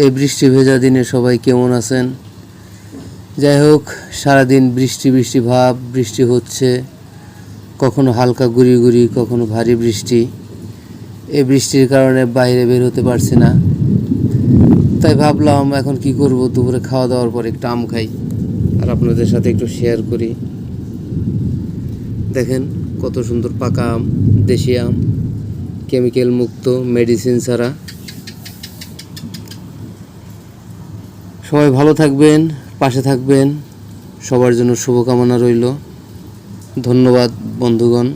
এই বৃষ্টি ভেজা দিনে সবাই কেমন আছেন? যাই হোক, সারাদিন বৃষ্টি বৃষ্টি ভাব, বৃষ্টি হচ্ছে, কখনো হালকা গুড়ি গুড়ি, কখনো ভারী বৃষ্টি। এই বৃষ্টির কারণে বাইরে বের হতে পারছি না, তাই ভাবলাম এখন কি করব, দুপুরে খাওয়া দাওয়ার পর একটু আম খাই আর আপনাদের সাথে একটু শেয়ার করি। দেখেন কত সুন্দর পাকা আম, দেশি আম, কেমিক্যাল মুক্ত, মেডিসিন ছাড়া। সবাই ভালো থাকবেন, পাশে থাকবেন, সবার জন্য শুভকামনা রইল। ধন্যবাদ বন্ধুগণ।